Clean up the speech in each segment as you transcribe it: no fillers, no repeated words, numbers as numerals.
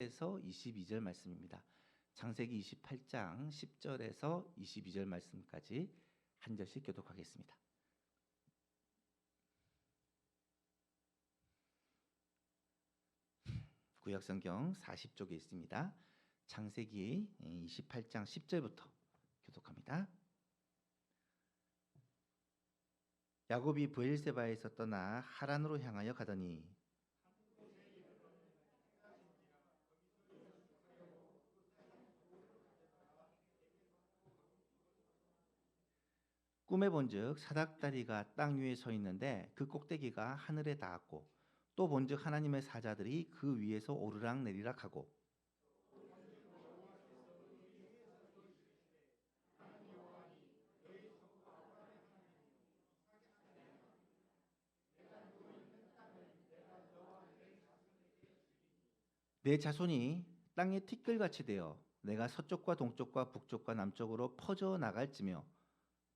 에서 22절 말씀입니다. 창세기 28장 10절에서 22절 말씀까지 한 절씩 교독하겠습니다. 구약성경 40쪽에 있습니다. 창세기 28장 10절부터 교독합니다. 야곱이 브엘세바에서 떠나 하란으로 향하여 가더니 꿈에 본즉 사닥다리가 땅 위에 서 있는데 그 꼭대기가 하늘에 닿았고 또 본즉 하나님의 사자들이 그 위에서 오르락 내리락 하고 내 자손이 땅에 티끌같이 되어 내가 서쪽과 동쪽과 북쪽과 남쪽으로 퍼져 나갈지며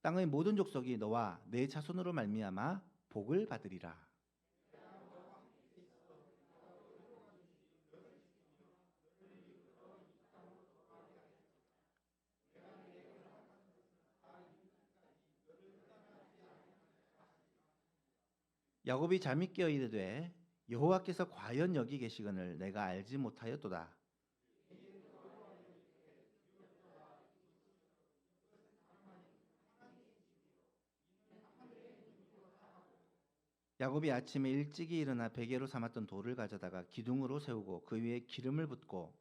땅의 모든 족속이 너와 내 자손으로 말미암아 복을 받으리라. 야곱이 잠이 깨어 이르되 여호와께서 과연 여기 계시거늘 내가 알지 못하였도다. 야곱이 아침에 일찍이 일어나 베개로 삼았던 돌을 가져다가 기둥으로 세우고 그 위에 기름을 붓고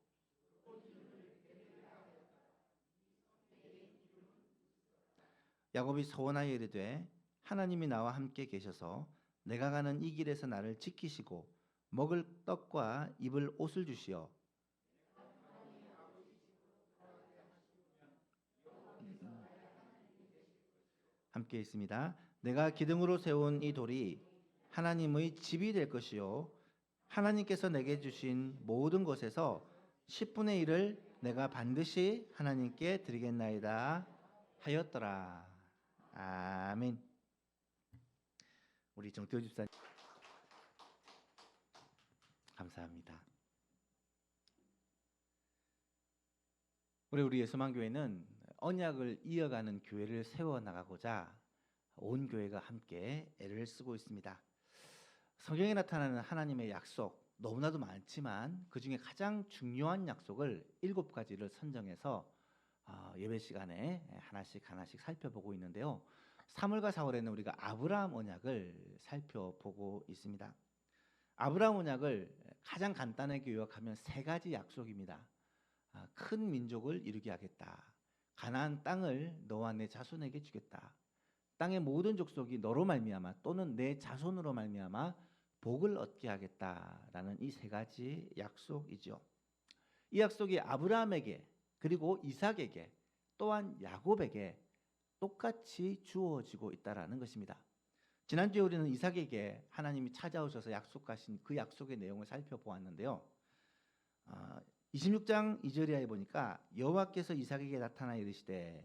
야곱이 소원하여 이르되 하나님이 나와 함께 계셔서 내가 가는 이 길에서 나를 지키시고 먹을 떡과 입을 옷을 주시어 함께 있습니다. 내가 기둥으로 세운 이 돌이 하나님의 집이 될 것이요 하나님께서 내게 주신 모든 것에서 10분의 1을 내가 반드시 하나님께 드리겠나이다 하였더라. 아멘. 우리 정태호 집사님 감사합니다. 우리 예수만교회는 언약을 이어가는 교회를 세워나가고자 온 교회가 함께 애를 쓰고 있습니다. 성경에 나타나는 하나님의 약속 너무나도 많지만 그 중에 가장 중요한 약속을 7가지를 선정해서 예배 시간에 하나씩 살펴보고 있는데요. 3월과 4월에는 우리가 아브라함 언약을 살펴보고 있습니다. 아브라함 언약을 가장 간단하게 요약하면 3가지 약속입니다. 큰 민족을 이루게 하겠다. 가나안 땅을 너와 내 자손에게 주겠다. 땅의 모든 족속이 너로 말미암아 또는 내 자손으로 말미암아 복을 얻게 하겠다라는 이 3가지 약속이죠. 이 약속이 아브라함에게 그리고 이삭에게 또한 야곱에게 똑같이 주어지고 있다라는 것입니다. 지난주에 우리는 이삭에게 하나님이 찾아오셔서 약속하신 그 약속의 내용을 살펴보았는데요. 26장 2절에 보니까 여호와께서 이삭에게 나타나 이르시되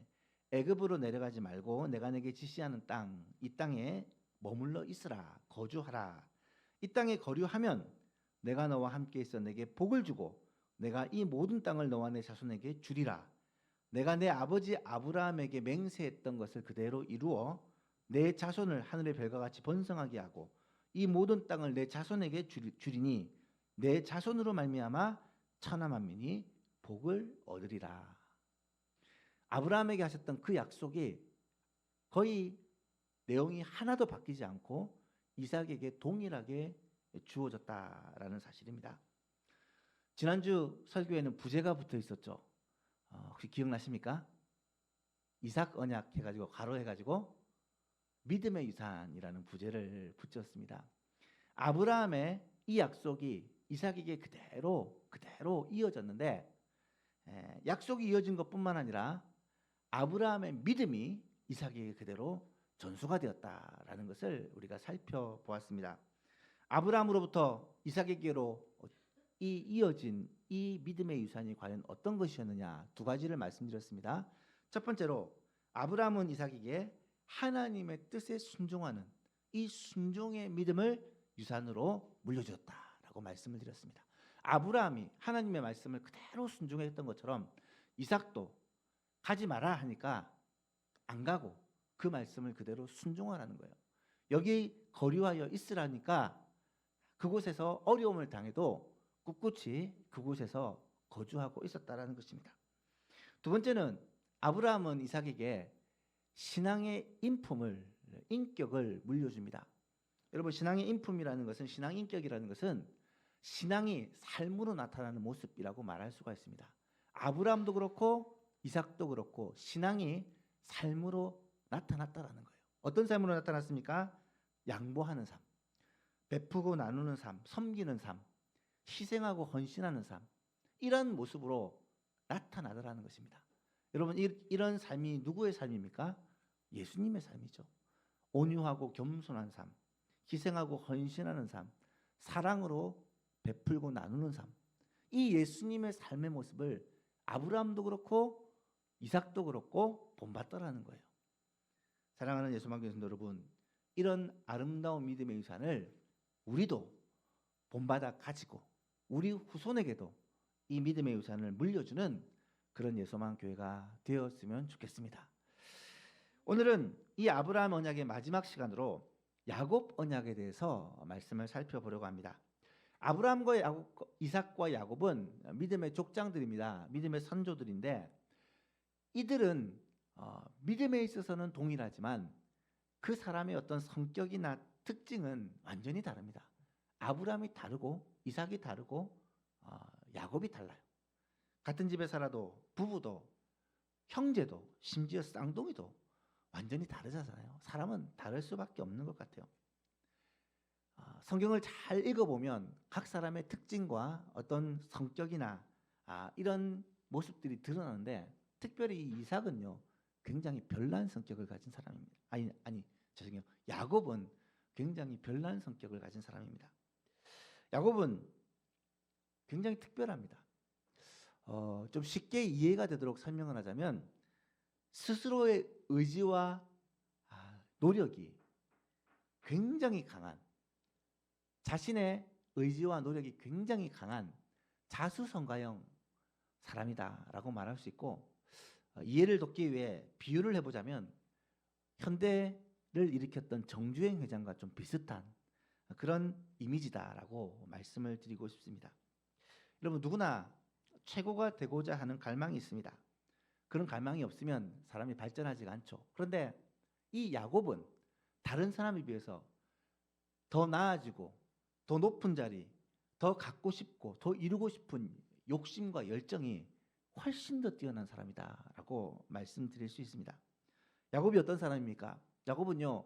애굽으로 내려가지 말고 내가 내게 지시하는 땅 이 땅에 머물러 있으라 거주하라. 이 땅에 거류하면 내가 너와 함께 있어 내게 복을 주고 내가 이 모든 땅을 너와 내 자손에게 주리라. 내가 내 아버지 아브라함에게 맹세했던 것을 그대로 이루어 내 자손을 하늘의 별과 같이 번성하게 하고 이 모든 땅을 내 자손에게 주리니 내 자손으로 말미암아 천하 만민이 복을 얻으리라. 아브라함에게 하셨던 그 약속이 거의 내용이 하나도 바뀌지 않고 이삭에게 동일하게 주어졌다라는 사실입니다. 지난주 설교에는 부제가 붙어 있었죠. 혹시 기억나십니까? 이삭 언약 해가지고 가로 해가지고 믿음의 유산이라는 부제를 붙였습니다. 아브라함의 이 약속이 이삭에게 그대로 이어졌는데 약속이 이어진 것뿐만 아니라 아브라함의 믿음이 이삭에게 그대로 전수가 되었다라는 것을 우리가 살펴보았습니다. 아브라함으로부터 이삭에게로 이어진 이 믿음의 유산이 과연 어떤 것이었느냐 2가지를 말씀드렸습니다. 첫 번째로 아브라함은 이삭에게 하나님의 뜻에 순종하는 이 순종의 믿음을 유산으로 물려주었다라고 말씀을 드렸습니다. 아브라함이 하나님의 말씀을 그대로 순종했던 것처럼 이삭도 가지 마라 하니까 안 가고 그 말씀을 그대로 순종하라는 거예요. 여기 거류하여 있으라니까 그곳에서 어려움을 당해도 꿋꿋이 그곳에서 거주하고 있었다라는 것입니다. 두 번째는 아브라함은 이삭에게 신앙의 인격을 물려줍니다. 여러분, 신앙의 인품이라는 것은, 신앙 인격이라는 것은 신앙이 삶으로 나타나는 모습이라고 말할 수가 있습니다. 아브라함도 그렇고 이삭도 그렇고 신앙이 삶으로 나타났다라는 거예요. 어떤 삶으로 나타났습니까? 양보하는 삶, 베푸고 나누는 삶, 섬기는 삶, 희생하고 헌신하는 삶, 이런 모습으로 나타나더라는 것입니다. 여러분, 이런 삶이 누구의 삶입니까? 예수님의 삶이죠. 온유하고 겸손한 삶, 희생하고 헌신하는 삶, 사랑으로 베풀고 나누는 삶, 이 예수님의 삶의 모습을 아브라함도 그렇고 이삭도 그렇고 본받더라는 거예요. 사랑하는 예수만교 성도 여러분, 이런 아름다운 믿음의 유산을 우리도 본받아 가지고 우리 후손에게도 이 믿음의 유산을 물려주는 그런 예수만 교회가 되었으면 좋겠습니다. 오늘은 이 아브라함 언약의 마지막 시간으로 야곱 언약에 대해서 말씀을 살펴보려고 합니다. 아브라함과 이삭과 야곱은 믿음의 족장들입니다. 믿음의 선조들인데 이들은 믿음에 있어서는 동일하지만 그 사람의 어떤 성격이나 특징은 완전히 다릅니다. 아브라함이 다르고 이삭이 다르고 야곱이 달라요. 같은 집에 살아도 부부도 형제도 심지어 쌍둥이도 완전히 다르잖아요. 사람은 다를 수밖에 없는 것 같아요. 성경을 잘 읽어보면 각 사람의 특징과 어떤 성격이나 이런 모습들이 드러나는데 특별히 이 이삭은요 굉장히 별난 성격을 가진 사람입니다. 죄송해요. 야곱은 굉장히 별난 성격을 가진 사람입니다. 야곱은 굉장히 특별합니다. 좀 쉽게 이해가 되도록 설명을 하자면 스스로의 의지와 노력이 굉장히 강한, 자신의 의지와 노력이 굉장히 강한 자수성가형 사람이다라고 말할 수 있고, 이해를 돕기 위해 비유를 해보자면 현대를 일으켰던 정주행 회장과 좀 비슷한 그런 이미지다라고 말씀을 드리고 싶습니다. 여러분, 누구나 최고가 되고자 하는 갈망이 있습니다. 그런 갈망이 없으면 사람이 발전하지가 않죠. 그런데 이 야곱은 다른 사람에 비해서 더 나아지고 더 높은 자리, 더 갖고 싶고 더 이루고 싶은 욕심과 열정이 훨씬 더 뛰어난 사람이다라고 말씀드릴 수 있습니다. 야곱이 어떤 사람입니까? 야곱은요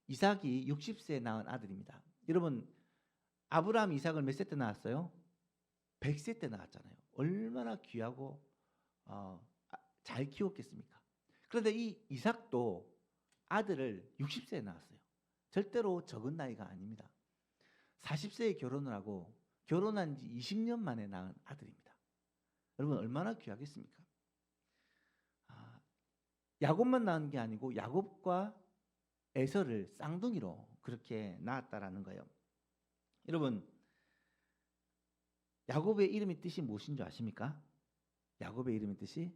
이삭이 60세에 낳은 아들입니다. 여러분, 아브라함 이삭을 몇 세 때 낳았어요? 100세 때 낳았잖아요. 얼마나 귀하고 잘 키웠겠습니까? 그런데 이 이삭도 아들을 60세에 낳았어요. 절대로 적은 나이가 아닙니다. 40세에 결혼을 하고 결혼한 지 20년 만에 낳은 아들입니다. 여러분, 얼마나 귀하겠습니까? 야곱만 낳은 게 아니고 야곱과 에서를 쌍둥이로 그렇게 낳았다라는 거예요. 여러분, 야곱의 이름의 뜻이 무엇인 줄 아십니까? 야곱의 이름의 뜻이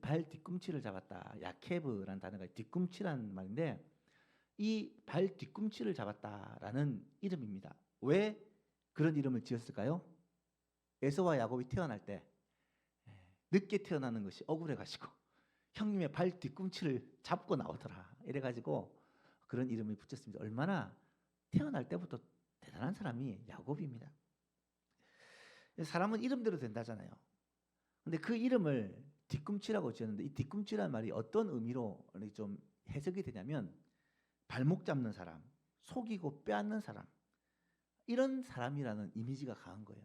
발 뒤꿈치를 잡았다. 야케브라는 단어가 뒤꿈치라는 말인데 이 발 뒤꿈치를 잡았다라는 이름입니다. 왜 그런 이름을 지었을까요? 에서와 야곱이 태어날 때 늦게 태어나는 것이 억울해가지고 형님의 발 뒤꿈치를 잡고 나오더라 이래가지고 그런 이름을 붙였습니다. 얼마나 태어날 때부터 대단한 사람이 야곱입니다. 사람은 이름대로 된다잖아요. 근데 그 이름을 뒤꿈치라고 지었는데 이 뒤꿈치라는 말이 어떤 의미로 좀 해석이 되냐면 발목 잡는 사람, 속이고 빼앗는 사람, 이런 사람이라는 이미지가 강한 거예요.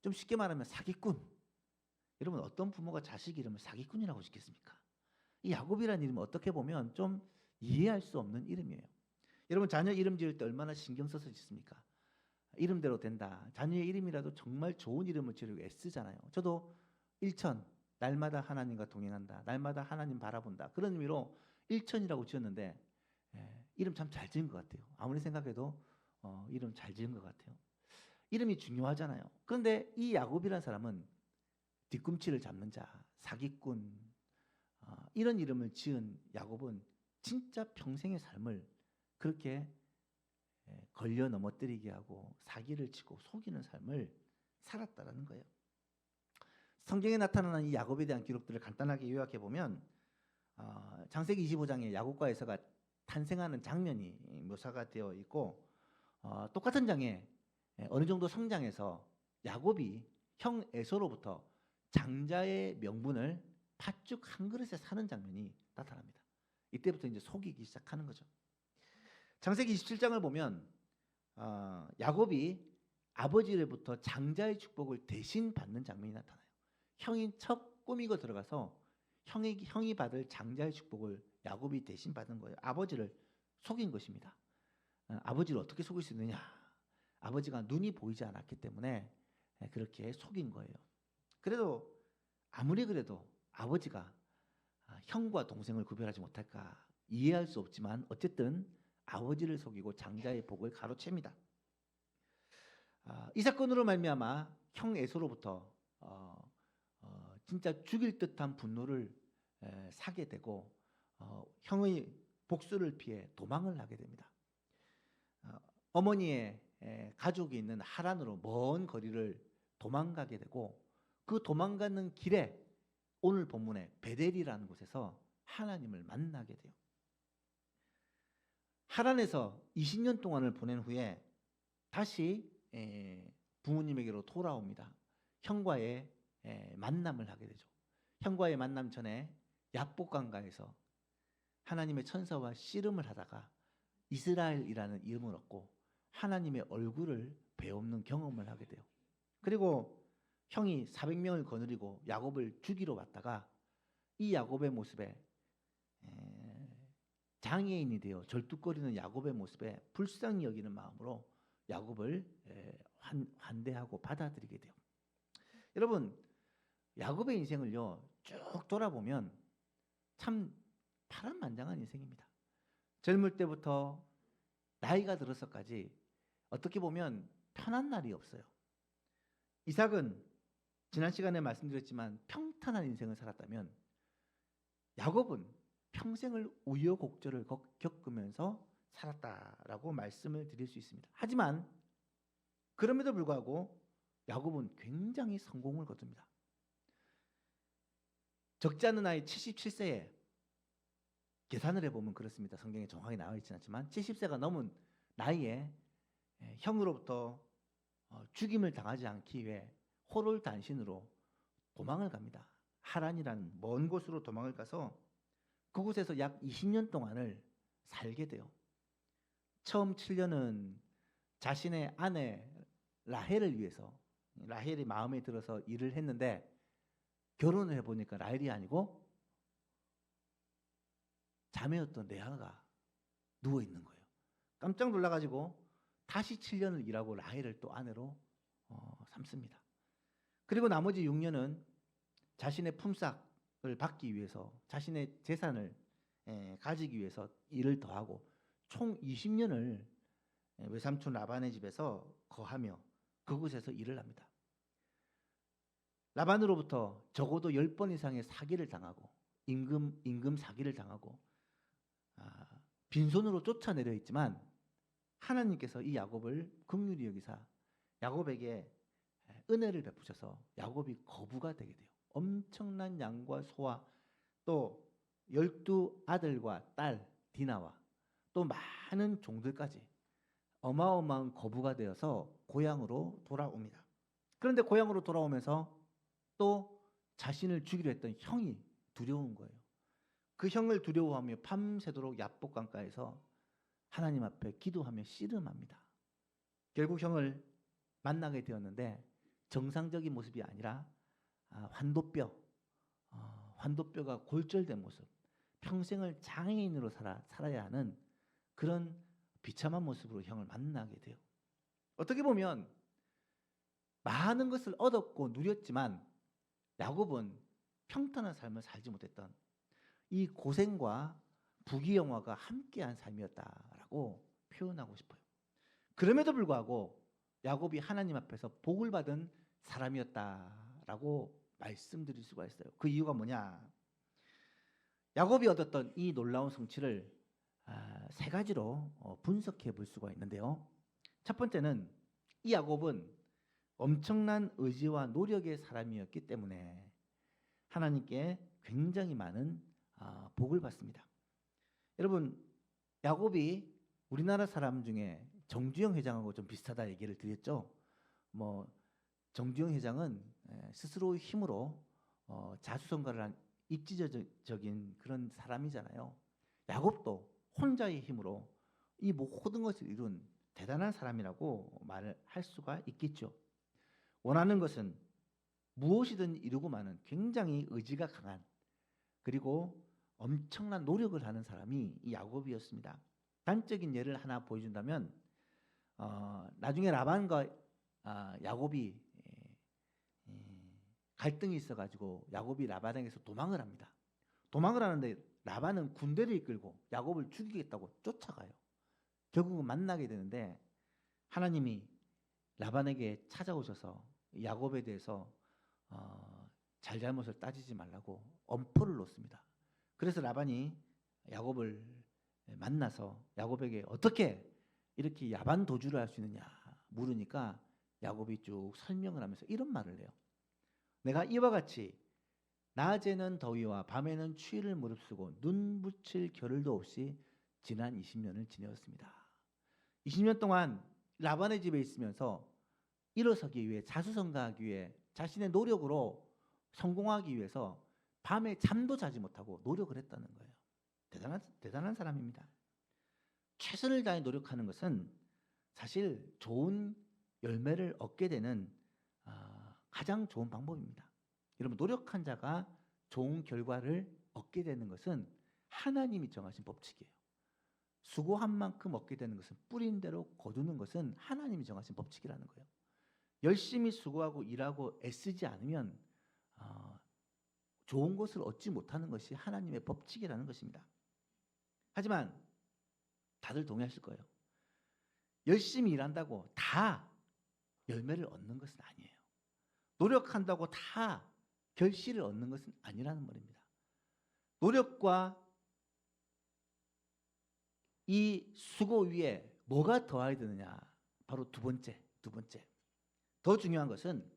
좀 쉽게 말하면 사기꾼. 여러분, 어떤 부모가 자식 이름을 사기꾼이라고 짓겠습니까? 이 야곱이라는 이름은 어떻게 보면 좀 이해할 수 없는 이름이에요. 여러분, 자녀 이름 지을 때 얼마나 신경 써서 짓습니까? 이름대로 된다. 자녀의 이름이라도 정말 좋은 이름을 지으려고 애쓰잖아요. 저도 일천, 날마다 하나님과 동행한다. 날마다 하나님 바라본다. 그런 의미로 일천이라고 지었는데 이름 참 잘 지은 것 같아요. 아무리 생각해도 이름 잘 지은 것 같아요. 이름이 중요하잖아요. 그런데 이 야곱이라는 사람은 뒤꿈치를 잡는 자, 사기꾼, 이런 이름을 지은 야곱은 진짜 평생의 삶을 그렇게 걸려 넘어뜨리게 하고 사기를 치고 속이는 삶을 살았다라는 거예요. 성경에 나타나는 이 야곱에 대한 기록들을 간단하게 요약해 보면 창세기 25장에 야곱과 에서가 탄생하는 장면이 묘사가 되어 있고, 똑같은 장에 어느 정도 성장해서 야곱이 형 에서로부터 장자의 명분을 팥죽 한 그릇에 사는 장면이 나타납니다. 이때부터 이제 속이기 시작하는 거죠. 창세기 27장을 보면 야곱이 아버지로부터 장자의 축복을 대신 받는 장면이 나타나요. 형이 첫 꾸미고 들어가서 형이 받을 장자의 축복을 야곱이 대신 받은 거예요. 아버지를 속인 것입니다. 아버지를 어떻게 속일 수 있느냐? 아버지가 눈이 보이지 않았기 때문에 그렇게 속인 거예요. 그래도 아무리 그래도 아버지가 형과 동생을 구별하지 못할까 이해할 수 없지만 어쨌든 아버지를 속이고 장자의 복을 가로챕니다. 이 사건으로 말미암아 형 에서로부터 진짜 죽일 듯한 분노를 사게 되고 형의 복수를 피해 도망을 하게 됩니다. 어머니의 가족이 있는 하란으로 먼 거리를 도망가게 되고, 그 도망가는 길에 오늘 본문에 베델이라는 곳에서 하나님을 만나게 돼요. 하란에서 20년 동안을 보낸 후에 다시 부모님에게로 돌아옵니다. 형과의 만남을 하게 되죠. 형과의 만남 전에 야복강가에서 하나님의 천사와 씨름을 하다가 이스라엘이라는 이름을 얻고 하나님의 얼굴을 배우는 경험을 하게 돼요. 그리고 형이 400명을 거느리고 야곱을 죽이러 왔다가 이 야곱의 모습에 장애인이 되어 절뚝거리는 야곱의 모습에 불쌍히 여기는 마음으로 야곱을 환대하고 받아들이게 돼요. 여러분, 야곱의 인생을요 쭉 돌아보면 참 파란만장한 인생입니다. 젊을 때부터 나이가 들어서까지 어떻게 보면 편한 날이 없어요. 이삭은 지난 시간에 말씀드렸지만 평탄한 인생을 살았다면 야곱은 평생을 우여곡절을 겪으면서 살았다라고 말씀을 드릴 수 있습니다. 하지만 그럼에도 불구하고 야곱은 굉장히 성공을 거둡니다. 적지 않은 나이 77세에 계산을 해보면 그렇습니다. 성경에 정확히 나와 있지는 않지만 70세가 넘은 나이에 형으로부터 죽임을 당하지 않기 위해 호롤단신으로 도망을 갑니다. 하란이라는 먼 곳으로 도망을 가서 그곳에서 약 20년 동안을 살게 돼요. 처음 7년은 자신의 아내 라헬을 위해서, 라헬이 마음에 들어서 일을 했는데 결혼을 해보니까 라헬이 아니고 자매였던 레아가 누워있는 거예요. 깜짝 놀라가지고 다시 7년을 일하고 라헬을 또 아내로 삼습니다. 그리고 나머지 6년은 자신의 품삯을 받기 위해서, 자신의 재산을 가지기 위해서 일을 더하고 총 20년을 외삼촌 라반의 집에서 거하며 그곳에서 일을 합니다. 라반으로부터 적어도 10번 이상의 사기를 당하고 임금 사기를 당하고 빈손으로 쫓아내려 있지만 하나님께서 이 야곱을 긍휼히 여기사 야곱에게 은혜를 베푸셔서 야곱이 거부가 되게 돼요. 엄청난 양과 소와 또 12아들과 딸 디나와 또 많은 종들까지 어마어마한 거부가 되어서 고향으로 돌아옵니다. 그런데 고향으로 돌아오면서 또 자신을 죽이려 했던 형이 두려운 거예요. 그 형을 두려워하며 밤새도록 야복강가에서 하나님 앞에 기도하며 씨름합니다. 결국 형을 만나게 되었는데 정상적인 모습이 아니라 환도뼈가 골절된 모습, 평생을 장애인으로 살아야 하는 그런 비참한 모습으로 형을 만나게 돼요. 어떻게 보면 많은 것을 얻었고 누렸지만 야곱은 평탄한 삶을 살지 못했던 이 고생과 부귀영화가 함께한 삶이었다라고 표현하고 싶어요. 그럼에도 불구하고 야곱이 하나님 앞에서 복을 받은 사람이었다라고 말씀드릴 수가 있어요. 그 이유가 뭐냐? 야곱이 얻었던 이 놀라운 성취를 세 가지로 분석해 볼 수가 있는데요. 첫 번째는 이 야곱은 엄청난 의지와 노력의 사람이었기 때문에 하나님께 굉장히 많은 복을 받습니다. 여러분, 야곱이 우리나라 사람 중에 정주영 회장하고 좀 비슷하다 얘기를 드렸죠. 정주영 회장은 스스로의 힘으로 자수성가를 한 입지적인 그런 사람이잖아요. 야곱도 혼자의 힘으로 이 모든 것을 이룬 대단한 사람이라고 말을 할 수가 있겠죠. 원하는 것은 무엇이든 이루고 마는 굉장히 의지가 강한, 그리고 엄청난 노력을 하는 사람이 이 야곱이었습니다. 단적인 예를 하나 보여준다면 나중에 라반과 야곱이 갈등이 있어가지고 야곱이 라반에게서 도망을 합니다. 도망을 하는데 라반은 군대를 이끌고 야곱을 죽이겠다고 쫓아가요. 결국은 만나게 되는데 하나님이 라반에게 찾아오셔서 야곱에 대해서 잘잘못을 따지지 말라고 엄포를 놓습니다. 그래서 라반이 야곱을 만나서 야곱에게 어떻게 이렇게 야반 도주를 할 수 있느냐 물으니까 야곱이 쭉 설명을 하면서 이런 말을 해요. 내가 이와 같이 낮에는 더위와 밤에는 추위를 무릅쓰고 눈 붙일 겨를도 없이 지난 20년을 지내었습니다. 20년 동안 라반의 집에 있으면서 일어서기 위해 자수성가하기 위해 자신의 노력으로 성공하기 위해서 밤에 잠도 자지 못하고 노력을 했다는 거예요. 대단한 사람입니다. 최선을 다해 노력하는 것은 사실 좋은 열매를 얻게 되는 가장 좋은 방법입니다. 여러분, 노력한 자가 좋은 결과를 얻게 되는 것은 하나님이 정하신 법칙이에요. 수고한 만큼 얻게 되는 것은 뿌린 대로 거두는 것은 하나님이 정하신 법칙이라는 거예요. 열심히 수고하고 일하고 애쓰지 않으면 좋은 것을 얻지 못하는 것이 하나님의 법칙이라는 것입니다. 하지만 다들 동의하실 거예요. 열심히 일한다고 다 열매를 얻는 것은 아니에요. 노력한다고 다 결실을 얻는 것은 아니라는 말입니다. 노력과 이 수고 위에 뭐가 더해야 되느냐? 바로 두 번째. 더 중요한 것은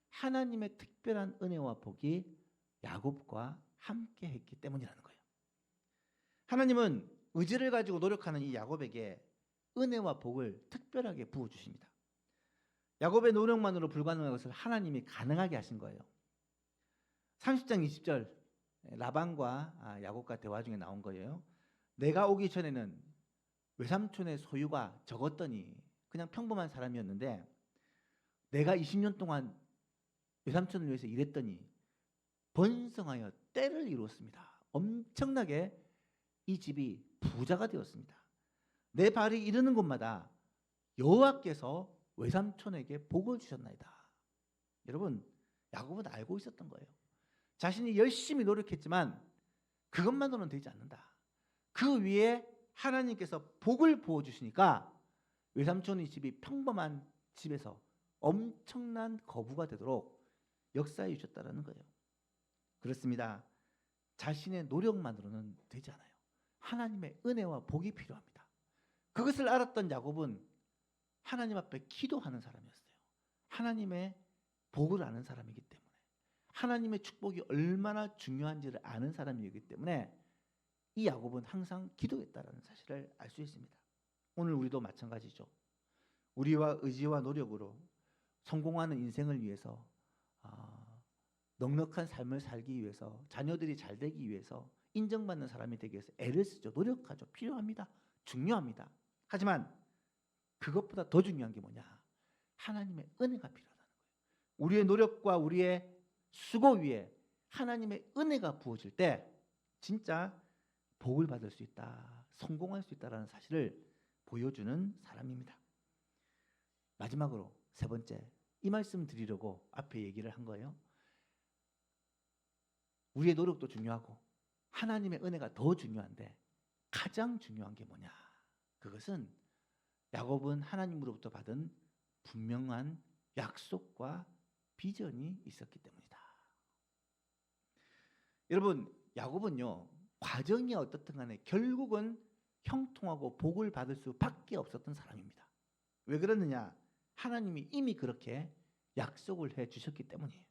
하나님의 특별한 은혜와 복이 야곱과 함께 했기 때문이라는 거예요. 하나님은 의지를 가지고 노력하는 이 야곱에게 은혜와 복을 특별하게 부어주십니다. 야곱의 노력만으로 불가능한 것을 하나님이 가능하게 하신 거예요. 30장 20절 라반과 야곱과 대화 중에 나온 거예요. 내가 오기 전에는 외삼촌의 소유가 적었더니 그냥 평범한 사람이었는데 내가 20년 동안 외삼촌을 위해서 일했더니 번성하여 때를 이루었습니다. 엄청나게 이 집이 부자가 되었습니다. 내 발이 이르는 곳마다 여호와께서 외삼촌에게 복을 주셨나이다. 여러분, 야곱은 알고 있었던 거예요. 자신이 열심히 노력했지만 그것만으로는 되지 않는다. 그 위에 하나님께서 복을 부어주시니까 외삼촌의 집이 평범한 집에서 엄청난 거부가 되도록 역사해 주셨다는 거예요. 그렇습니다. 자신의 노력만으로는 되지 않아요. 하나님의 은혜와 복이 필요합니다. 그것을 알았던 야곱은 하나님 앞에 기도하는 사람이었어요. 하나님의 복을 아는 사람이기 때문에, 하나님의 축복이 얼마나 중요한지를 아는 사람이기 때문에 이 야곱은 항상 기도했다는 사실을 알 수 있습니다. 오늘 우리도 마찬가지죠. 우리와 의지와 노력으로 성공하는 인생을 위해서, 넉넉한 삶을 살기 위해서, 자녀들이 잘 되기 위해서, 인정받는 사람이 되기 위해서 애를 쓰죠. 노력하죠. 필요합니다. 중요합니다. 하지만 그것보다 더 중요한 게 뭐냐? 하나님의 은혜가 필요하다는 거예요. 우리의 노력과 우리의 수고 위에 하나님의 은혜가 부어질 때 진짜 복을 받을 수 있다, 성공할 수 있다는 사실을 보여주는 사람입니다. 마지막으로 세 번째, 이 말씀 드리려고 앞에 얘기를 한 거예요. 우리의 노력도 중요하고 하나님의 은혜가 더 중요한데 가장 중요한 게 뭐냐? 그것은 야곱은 하나님으로부터 받은 분명한 약속과 비전이 있었기 때문이다. 여러분, 야곱은요, 과정이 어떻든 간에 결국은 형통하고 복을 받을 수밖에 없었던 사람입니다. 왜 그러느냐? 하나님이 이미 그렇게 약속을 해 주셨기 때문이에요.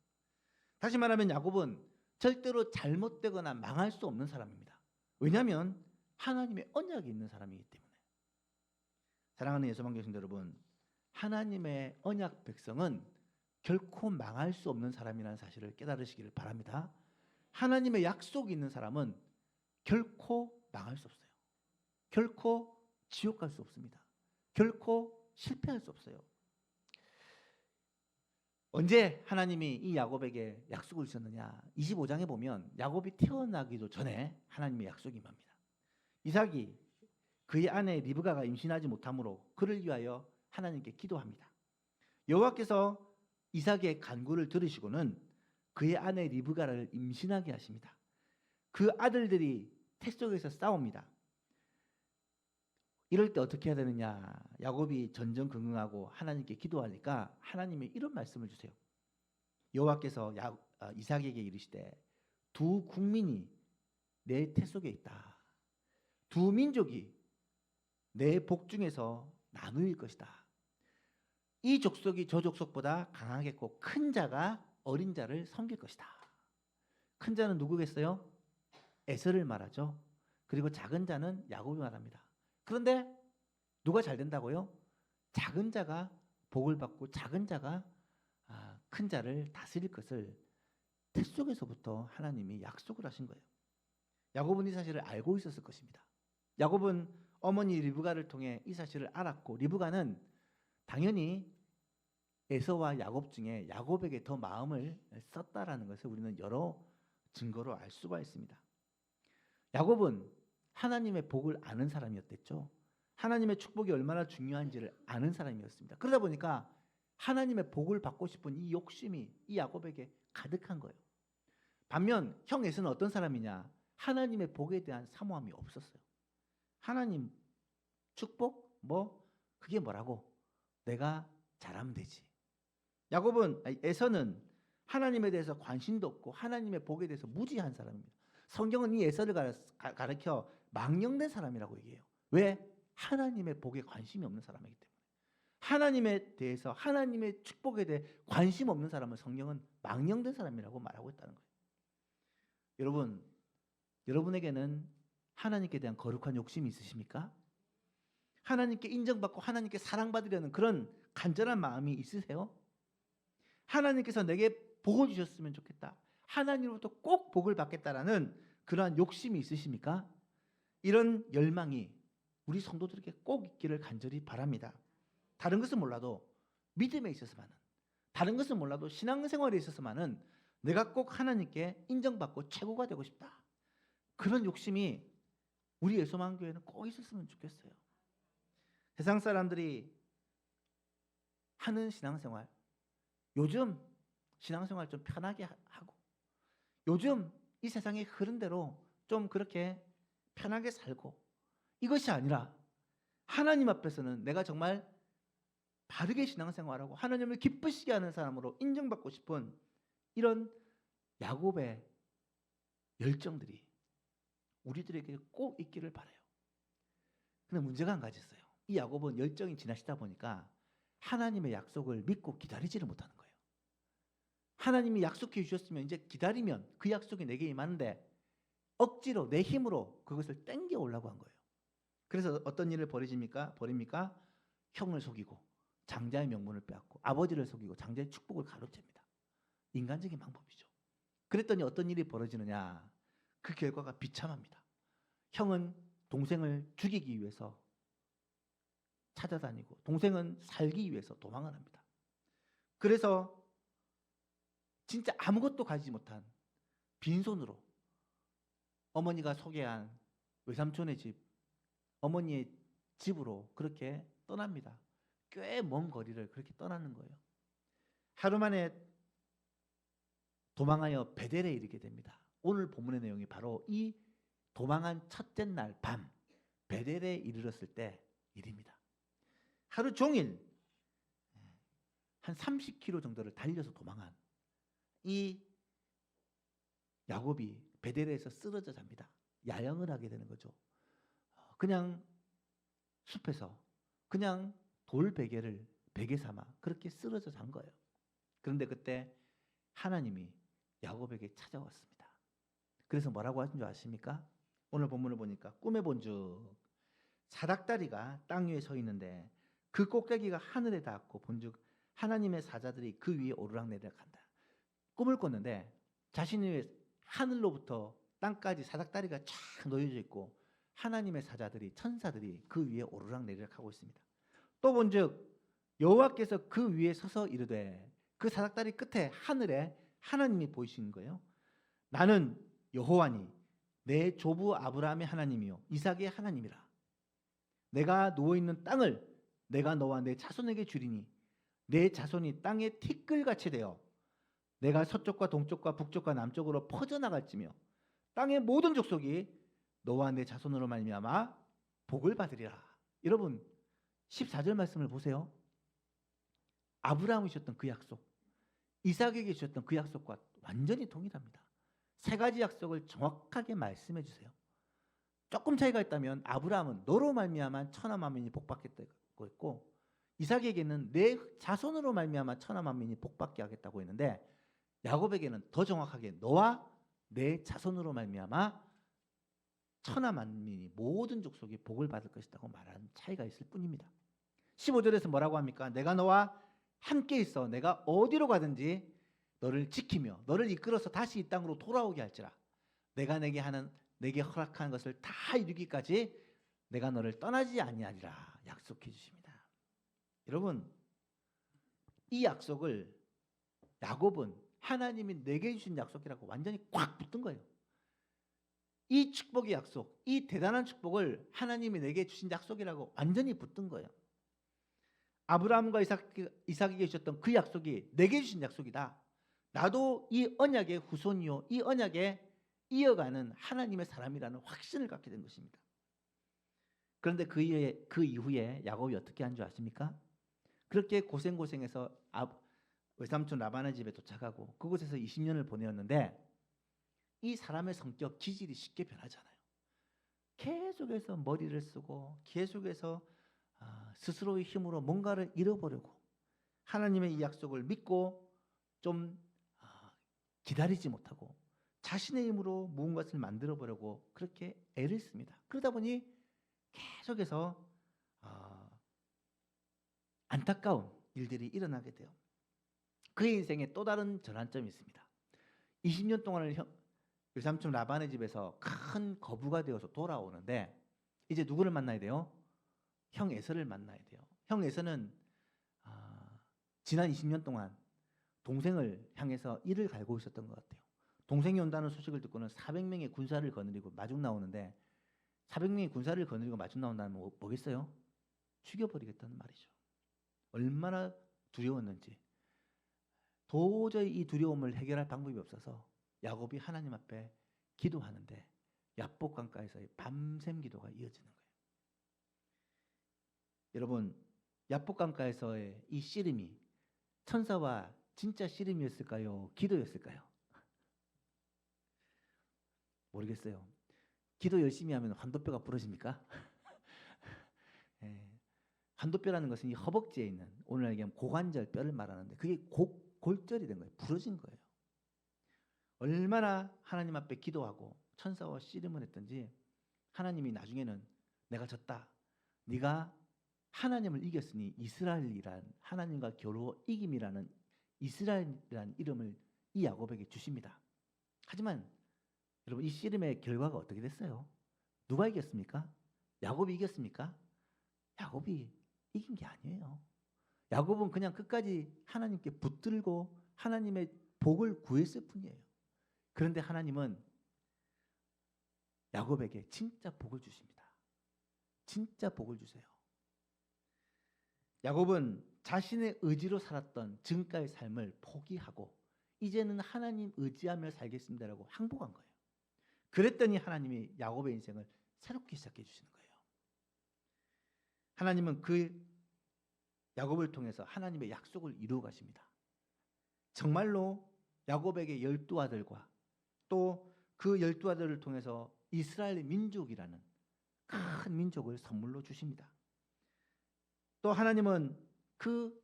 다시 말하면 야곱은 절대로 잘못되거나 망할 수 없는 사람입니다. 왜냐하면 하나님의 언약이 있는 사람이기 때문에. 사랑하는 예수만 교신 여러분, 하나님의 언약 백성은 결코 망할 수 없는 사람이라는 사실을 깨달으시기를 바랍니다. 하나님의 약속이 있는 사람은 결코 망할 수 없어요. 결코 지옥 갈 수 없습니다. 결코 실패할 수 없어요. 언제 하나님이 이 야곱에게 약속을 주셨느냐? 25장에 보면 야곱이 태어나기도 전에 하나님의 약속이 임합니다. 이삭이 그의 아내 리브가가 임신하지 못하므로 그를 위하여 하나님께 기도합니다. 여호와께서 이삭의 간구를 들으시고는 그의 아내 리브가를 임신하게 하십니다. 그 아들들이 태 속에서 싸웁니다. 이럴 때 어떻게 해야 되느냐? 야곱이 전전긍긍하고 하나님께 기도하니까 하나님이 이런 말씀을 주세요. 여호와께서 이삭에게 이르시되 두 국민이 내 태 속에 있다. 두 민족이 내 복중에서 나누일 것이다. 이 족속이 저 족속보다 강하겠고 큰 자가 어린 자를 섬길 것이다. 큰 자는 누구겠어요? 에서를 말하죠. 그리고 작은 자는 야곱을 말합니다. 그런데 누가 잘 된다고요? 작은 자가 복을 받고 작은 자가 큰 자를 다스릴 것을 태 속에서부터 하나님이 약속을 하신 거예요. 야곱은 이 사실을 알고 있었을 것입니다. 야곱은 어머니 리브가를 통해 이 사실을 알았고 리브가는 당연히 에서와 야곱 중에 야곱에게 더 마음을 썼다라는 것을 우리는 여러 증거로 알 수가 있습니다. 야곱은 하나님의 복을 아는 사람이었댔죠. 하나님의 축복이 얼마나 중요한지를 아는 사람이었습니다. 그러다 보니까 하나님의 복을 받고 싶은 이 욕심이 이 야곱에게 가득한 거예요. 반면 형 에서는 어떤 사람이냐? 하나님의 복에 대한 사모함이 없었어요. 하나님 축복? 그게 뭐라고? 내가 잘하면 되지. 에서는 하나님에 대해서 관심도 없고 하나님의 복에 대해서 무지한 사람입니다. 성경은 이 에서를 가르쳐 망령된 사람이라고 얘기해요. 왜? 하나님의 복에 관심이 없는 사람이기 때문에. 하나님에 대해서 하나님의 축복에 대해 관심 없는 사람을 성경은 망령된 사람이라고 말하고 있다는 거예요. 여러분, 여러분에게는 하나님께 대한 거룩한 욕심이 있으십니까? 하나님께 인정받고 하나님께 사랑받으려는 그런 간절한 마음이 있으세요? 하나님께서 내게 복을 주셨으면 좋겠다. 하나님으로부터 꼭 복을 받겠다라는 그러한 욕심이 있으십니까? 이런 열망이 우리 성도들에게 꼭 있기를 간절히 바랍니다. 다른 것은 몰라도 믿음에 있어서만은, 다른 것은 몰라도 신앙생활에 있어서만은 내가 꼭 하나님께 인정받고 최고가 되고 싶다. 그런 욕심이 우리 예수만교회는 꼭 있었으면 좋겠어요. 세상 사람들이 하는 신앙생활, 요즘 신앙생활 좀 편하게 하고 요즘 이 세상의 흐른 대로 좀 그렇게 편하게 살고, 이것이 아니라 하나님 앞에서는 내가 정말 바르게 신앙생활하고 하나님을 기쁘시게 하는 사람으로 인정받고 싶은 이런 야곱의 열정들이 우리들에게 꼭 있기를 바라요. 근데 문제가 한 가지 있어요. 이 야곱은 열정이 지나시다 보니까 하나님의 약속을 믿고 기다리지를 못하는 거예요. 하나님이 약속해 주셨으면 이제 기다리면 그 약속이 내게 임하는데 억지로 내 힘으로 그것을 땡겨 오려고 한 거예요. 그래서 어떤 일을 버립니까? 형을 속이고 장자의 명분을 빼앗고 아버지를 속이고 장자의 축복을 가로챕니다. 인간적인 방법이죠. 그랬더니 어떤 일이 벌어지느냐? 그 결과가 비참합니다. 형은 동생을 죽이기 위해서 찾아다니고 동생은 살기 위해서 도망을 합니다. 그래서 진짜 아무것도 가지지 못한 빈손으로 어머니가 소개한 외삼촌의 집, 어머니의 집으로 그렇게 떠납니다. 꽤 먼 거리를 그렇게 떠나는 거예요. 하루 만에 도망하여 베델에 이르게 됩니다. 오늘 본문의 내용이 바로 이 도망한 첫째 날 밤 베델에 이르렀을 때 일입니다. 하루 종일 한 30km 정도를 달려서 도망한 이 야곱이 베델에서 쓰러져 잡니다. 야영을 하게 되는 거죠. 그냥 숲에서 그냥 돌 베개 삼아 그렇게 쓰러져 잔 거예요. 그런데 그때 하나님이 야곱에게 찾아왔습니다. 그래서 뭐라고 하신 줄 아십니까? 오늘 본문을 보니까 꿈에 본즉 사닥다리가 땅 위에 서 있는데 그 꼭대기가 하늘에 닿았고 본즉 하나님의 사자들이 그 위에 오르락내리락 한다. 꿈을 꿨는데 자신의 하늘로부터 땅까지 사닥다리가 쫙 놓여져 있고 하나님의 사자들이 천사들이 그 위에 오르락내리락 하고 있습니다. 또 본즉 여호와께서 그 위에 서서 이르되 그 사닥다리 끝에 하늘에 하나님이 보이시는 거예요. 나는 여호와니 내 조부 아브라함의 하나님이요 이삭의 하나님이라. 내가 누워있는 땅을 내가 너와 내 자손에게 주리니 내 자손이 땅에 티끌같이 되어 내가 서쪽과 동쪽과 북쪽과 남쪽으로 퍼져나갈지며 땅의 모든 족속이 너와 내 자손으로 말미암아 복을 받으리라. 여러분 14절 말씀을 보세요. 아브라함이 주셨던 그 약속, 이삭에게 주셨던 그 약속과 완전히 동일합니다. 세 가지 약속을 정확하게 말씀해 주세요. 조금 차이가 있다면 아브라함은 너로 말미암아 천하 만민이 복받겠다고 했고 이삭에게는 내 자손으로 말미암아 천하 만민이 복받게 하겠다고 했는데 야곱에게는 더 정확하게 너와 내 자손으로 말미암아 천하 만민이 모든 족속이 복을 받을 것이라고 말하는 차이가 있을 뿐입니다. 15절에서 뭐라고 합니까? 내가 너와 함께 있어 내가 어디로 가든지 너를 지키며 너를 이끌어서 다시 이 땅으로 돌아오게 할지라. 내가 내게 허락한 것을 다 이루기까지 내가 너를 떠나지 아니하리라 약속해 주십니다. 여러분 이 약속을 야곱은 하나님이 내게 주신 약속이라고 완전히 꽉 붙든 거예요. 이 축복의 약속, 이 대단한 축복을 하나님이 내게 주신 약속이라고 완전히 붙든 거예요. 아브라함과 이삭에게 주셨던 그 약속이 내게 주신 약속이다. 나도 이 언약의 후손이요 이 언약에 이어가는 하나님의 사람이라는 확신을 갖게 된 것입니다. 그런데 그 이후에 야곱이 어떻게 한 줄 아십니까? 그렇게 고생해서 외삼촌 라반의 집에 도착하고 그곳에서 20년을 보내었는데 이 사람의 성격, 기질이 쉽게 변하잖아요. 계속해서 머리를 쓰고 계속해서 스스로의 힘으로 뭔가를 잃어보려고 하나님의 이 약속을 믿고 좀 기다리지 못하고 자신의 힘으로 무언가를 만들어 보려고 그렇게 애를 씁니다. 그러다 보니 계속해서 안타까운 일들이 일어나게 돼요. 그의 인생에 또 다른 전환점이 있습니다. 20년 동안을 외삼촌 라반의 집에서 큰 거부가 되어서 돌아오는데 이제 누구를 만나야 돼요? 형 에서를 만나야 돼요. 형 에서는 지난 20년 동안 동생을 향해서 이를 갈고 있었던 것 같아요. 동생이 온다는 소식을 듣고는 400명의 군사를 거느리고 마중 나오는데 400명의 군사를 거느리고 마중 나온다는 뭐겠어요? 죽여버리겠다는 말이죠. 얼마나 두려웠는지 도저히 이 두려움을 해결할 방법이 없어서 야곱이 하나님 앞에 기도하는데 야복 강가에서의 밤샘 기도가 이어지는 거예요. 여러분 야복 강가에서의 이 씨름이 천사와 진짜 씨름이었을까요? 기도였을까요? 모르겠어요. 기도 열심히 하면 환도뼈가 부러집니까? 예. 환도뼈라는 것은 이 허벅지에 있는 오늘 얘기하면 고관절 뼈를 말하는데 그게 골절이 된 거예요. 부러진 거예요. 얼마나 하나님 앞에 기도하고 천사와 씨름을 했던지 하나님이 나중에는 내가 졌다. 네가 하나님을 이겼으니 이스라엘이란 하나님과 겨루어 이김이라는 이스라엘이라는 이름을 이 야곱에게 주십니다. 하지만 여러분 이 씨름의 결과가 어떻게 됐어요? 누가 이겼습니까? 야곱이 이겼습니까? 야곱이 이긴 게 아니에요. 야곱은 그냥 끝까지 하나님께 붙들고 하나님의 복을 구했을 뿐이에요. 그런데 하나님은 야곱에게 진짜 복을 주십니다. 진짜 복을 주세요. 야곱은 자신의 의지로 살았던 지금까지의 삶을 포기하고 이제는 하나님 의지하며 살겠습니다라고 항복한 거예요. 그랬더니 하나님이 야곱의 인생을 새롭게 시작해 주시는 거예요. 하나님은 그 야곱을 통해서 하나님의 약속을 이루어 가십니다. 정말로 야곱에게 12아들과 또 그 12아들을 통해서 이스라엘 민족이라는 큰 민족을 선물로 주십니다. 또 하나님은 그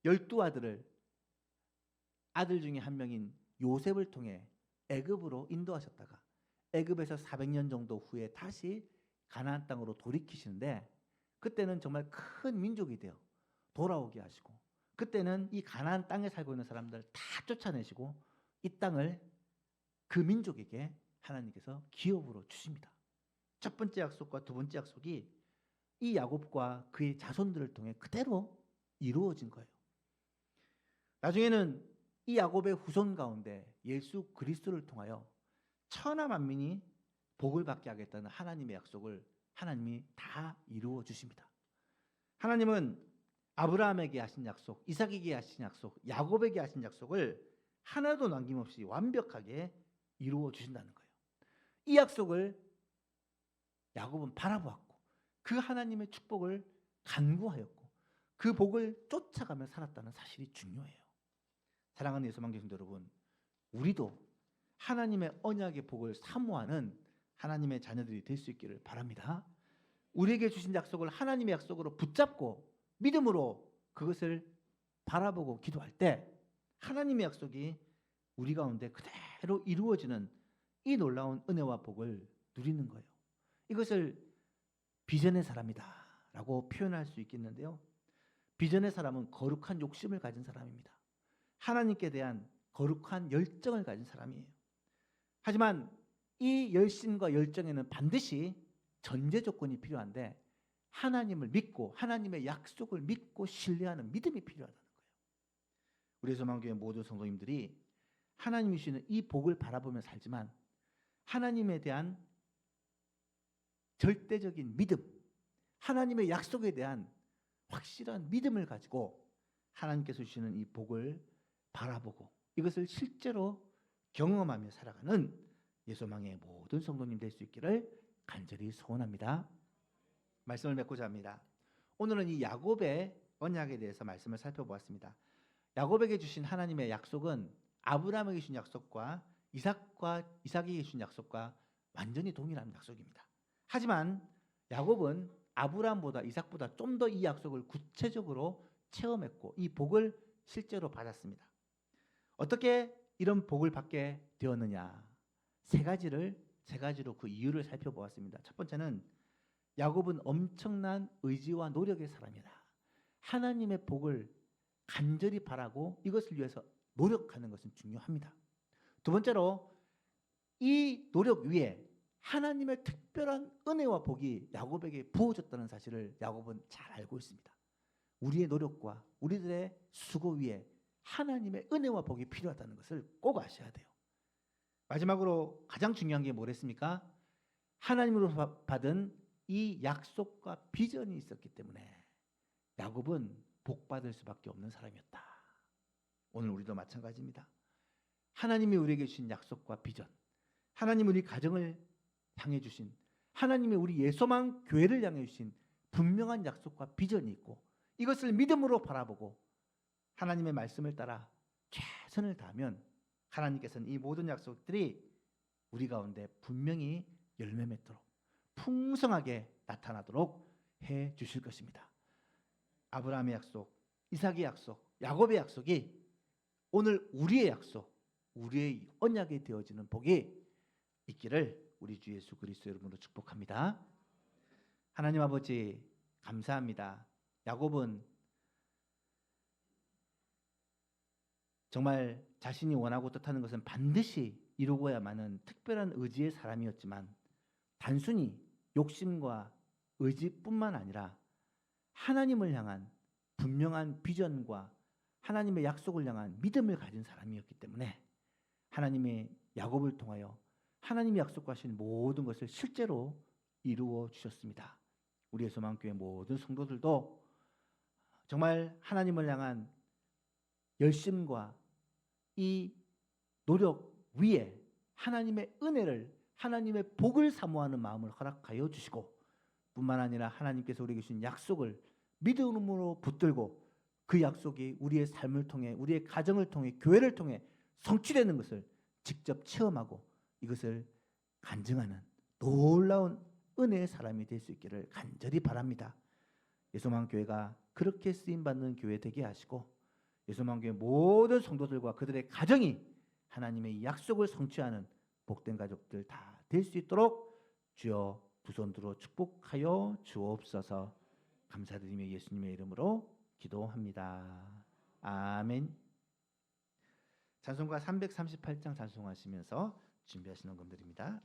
12아들을 아들 중에 한 명인 요셉을 통해 애굽으로 인도하셨다가 애굽에서 400년 정도 후에 다시 가나안 땅으로 돌이키시는데, 그때는 정말 큰 민족이 되어 돌아오게 하시고, 그때는 이 가나안 땅에 살고 있는 사람들 다 쫓아내시고 이 땅을 그 민족에게 하나님께서 기업으로 주십니다. 첫 번째 약속과 두 번째 약속이 이 야곱과 그의 자손들을 통해 그대로 이루어진 거예요. 나중에는 이 야곱의 후손 가운데 예수 그리스도를 통하여 천하 만민이 복을 받게 하겠다는 하나님의 약속을 하나님이 다 이루어 주십니다. 하나님은 아브라함에게 하신 약속, 이삭에게 하신 약속, 야곱에게 하신 약속을 하나도 남김없이 완벽하게 이루어 주신다는 거예요. 이 약속을 야곱은 바라보았고 그 하나님의 축복을 간구하였고 그 복을 쫓아가며 살았다는 사실이 중요해요. 사랑하는 예수만 교신 여러분, 우리도 하나님의 언약의 복을 사모하는 하나님의 자녀들이 될 수 있기를 바랍니다. 우리에게 주신 약속을 하나님의 약속으로 붙잡고 믿음으로 그것을 바라보고 기도할 때 하나님의 약속이 우리 가운데 그대로 이루어지는 이 놀라운 은혜와 복을 누리는 거예요. 이것을 비전의 사람이다 라고 표현할 수 있겠는데요, 비전의 사람은 거룩한 욕심을 가진 사람입니다. 하나님께 대한 거룩한 열정을 가진 사람이에요. 하지만 이 열심과 열정에는 반드시 전제 조건이 필요한데, 하나님을 믿고 하나님의 약속을 믿고 신뢰하는 믿음이 필요하다는 거예요. 우리 소망교회 모든 성도님들이 하나님이 주시는 이 복을 바라보며 살지만 하나님에 대한 절대적인 믿음, 하나님의 약속에 대한 확실한 믿음을 가지고 하나님께서 주시는 이 복을 바라보고 이것을 실제로 경험하며 살아가는 예소망의 모든 성도님 될 수 있기를 간절히 소원합니다. 말씀을 맺고자 합니다. 오늘은 이 야곱의 언약에 대해서 말씀을 살펴보았습니다. 야곱에게 주신 하나님의 약속은 아브라함에게 주신 약속과 이삭에게 주신 약속과 완전히 동일한 약속입니다. 하지만 야곱은 아브라함보다 이삭보다 좀 더 이 약속을 구체적으로 체험했고 이 복을 실제로 받았습니다. 어떻게 이런 복을 받게 되었느냐, 세 가지로 그 이유를 살펴보았습니다. 첫 번째는 야곱은 엄청난 의지와 노력의 사람이다. 하나님의 복을 간절히 바라고 이것을 위해서 노력하는 것은 중요합니다. 두 번째로 이 노력 위에 하나님의 특별한 은혜와 복이 야곱에게 부어졌다는 사실을 야곱은 잘 알고 있습니다. 우리의 노력과 우리들의 수고 위에 하나님의 은혜와 복이 필요하다는 것을 꼭 아셔야 돼요. 마지막으로 가장 중요한 게 뭐랬습니까? 하나님으로 받은 이 약속과 비전이 있었기 때문에 야곱은 복받을 수밖에 없는 사람이었다. 오늘 우리도 마찬가지입니다. 하나님이 우리에게 주신 약속과 비전, 하나님이 우리 가정을 향해 주신, 하나님이 우리 예소망 교회를 향해 주신 분명한 약속과 비전이 있고 이것을 믿음으로 바라보고 하나님의 말씀을 따라 최선을 다하면 하나님께서는 이 모든 약속들이 우리 가운데 분명히 열매 맺도록 풍성하게 나타나도록 해 주실 것입니다. 아브라함의 약속, 이삭의 약속, 야곱의 약속이 오늘 우리의 약속, 우리의 언약이 되어지는 복이 있기를 우리 주 예수 그리스도 이름으로 축복합니다. 하나님 아버지 감사합니다. 야곱은 정말 자신이 원하고 뜻하는 것은 반드시 이루고야만은 특별한 의지의 사람이었지만 단순히 욕심과 의지뿐만 아니라 하나님을 향한 분명한 비전과 하나님의 약속을 향한 믿음을 가진 사람이었기 때문에 하나님의 야곱을 통하여 하나님이 약속하신 모든 것을 실제로 이루어 주셨습니다. 우리의 소망교회 모든 성도들도 정말 하나님을 향한 열심과 이 노력 위에 하나님의 은혜를, 하나님의 복을 사모하는 마음을 허락하여 주시고 뿐만 아니라 하나님께서 우리에게 주신 약속을 믿음으로 붙들고 그 약속이 우리의 삶을 통해, 우리의 가정을 통해, 교회를 통해 성취되는 것을 직접 체험하고 이것을 간증하는 놀라운 은혜의 사람이 될 수 있기를 간절히 바랍니다. 예수만 교회가 그렇게 쓰임받는 교회 되게 하시고 예수만 교회 모든 성도들과 그들의 가정이 하나님의 약속을 성취하는 복된 가족들 다 될 수 있도록 주여 두 손 들어 축복하여 주옵소서. 감사드리며 예수님의 이름으로 기도합니다. 아멘. 찬송가 338장 찬송하시면서 준비하시는 분들입니다.